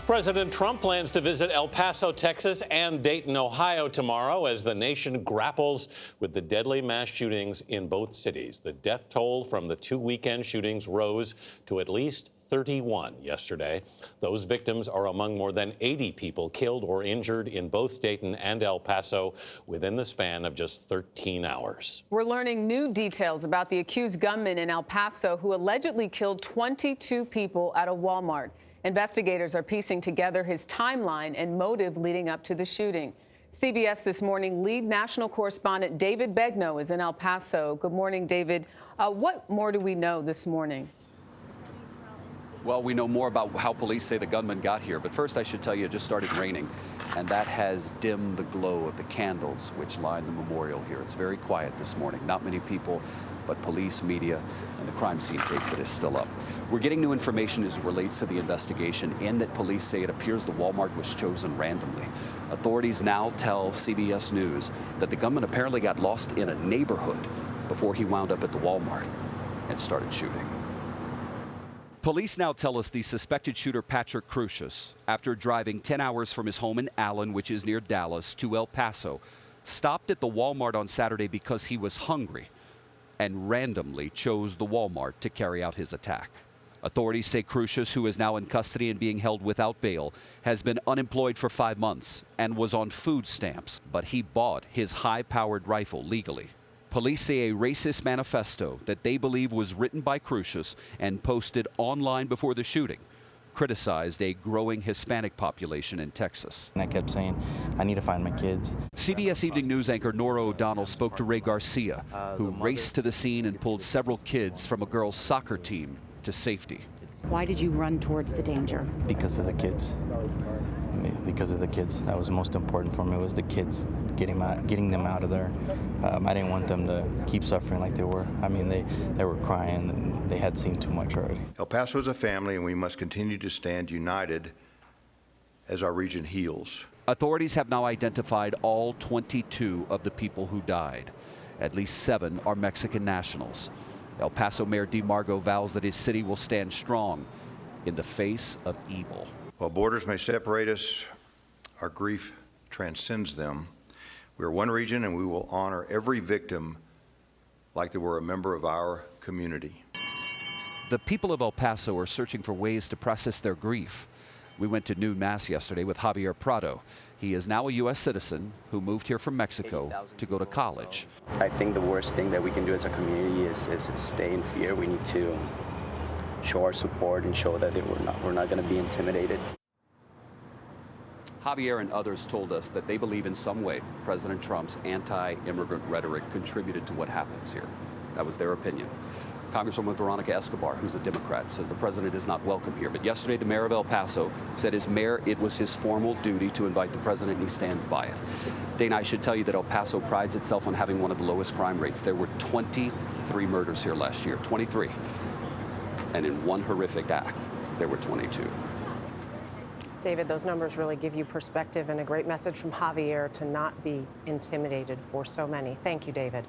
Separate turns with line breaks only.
President Trump plans to visit El Paso, Texas and Dayton, Ohio tomorrow as the nation grapples with the deadly mass shootings in both cities. The death toll from the two weekend shootings rose to at least 31 yesterday. Those victims are among more than 80 people killed or injured in both Dayton and El Paso within the span of just 13 hours.
We're learning new details about the accused gunman in El Paso who allegedly killed 22 people at a Walmart. Investigators are piecing together his timeline and motive leading up to the shooting. CBS This Morning lead national correspondent David Begnaud is in El Paso. Good morning, David. What more do we know this morning?
Well, we know more about how police say the gunman got here, but first I should tell you it just started raining, and that has dimmed the glow of the candles which line the memorial here. It's very quiet this morning. Not many people, but police, media, and the crime scene tape that is still up. We're getting new information as it relates to the investigation, in that police say it appears the Walmart was chosen randomly. Authorities now tell CBS News that the gunman apparently got lost in a neighborhood before he wound up at the Walmart and started shooting. Police now tell us the suspected shooter, Patrick Crucius, after driving 10 hours from his home in Allen, which is near Dallas, to El Paso, stopped at the Walmart on Saturday because he was hungry and randomly chose the Walmart to carry out his attack. Authorities say Crucius, who is now in custody and being held without bail, has been unemployed for 5 months and was on food stamps, but he bought his high-powered rifle legally. Police say a racist manifesto that they believe was written by Crucius and posted online before the shooting criticized a growing Hispanic population in Texas.
And I kept saying, I need to find my kids.
CBS Evening News anchor Murrow O'Donnell spoke to Ray Garcia, who raced to the scene and pulled several kids from a girls' soccer team to safety.
Why did you run towards the danger?
Because of the kids. Because of the kids. That was the most important for me, was the kids, getting them out of there. I didn't want them to keep suffering like they were. I mean, they were crying and they had seen too much already.
El Paso is a family, and we must continue to stand united as our region heals.
Authorities have now identified all 22 of the people who died. At least 7 are Mexican nationals. El Paso Mayor DeMargo vows that his city will stand strong in the face of evil.
While borders may separate us, our grief transcends them. We are one region, and we will honor every victim like they were a member of our community.
The people of El Paso are searching for ways to process their grief. We went to noon mass yesterday with Javier Prado. He is now a U.S. citizen who moved here from Mexico to go to college.
I think the worst thing that we can do as a community is stay in fear. We need to show our support and show that we're not going to be intimidated.
Javier and others told us that they believe in some way President Trump's anti-immigrant rhetoric contributed to what happens here. That was their opinion. Congresswoman Veronica Escobar, who's a Democrat, says the president is not welcome here. But yesterday, the mayor of El Paso said as mayor, it was his formal duty to invite the president, and he stands by it. Dana, I should tell you that El Paso prides itself on having one of the lowest crime rates. There were 23 murders here last year, 23. And in one horrific act, there were 22.
David, those numbers really give you perspective and a great message from Javier to not be intimidated for so many. Thank you, David.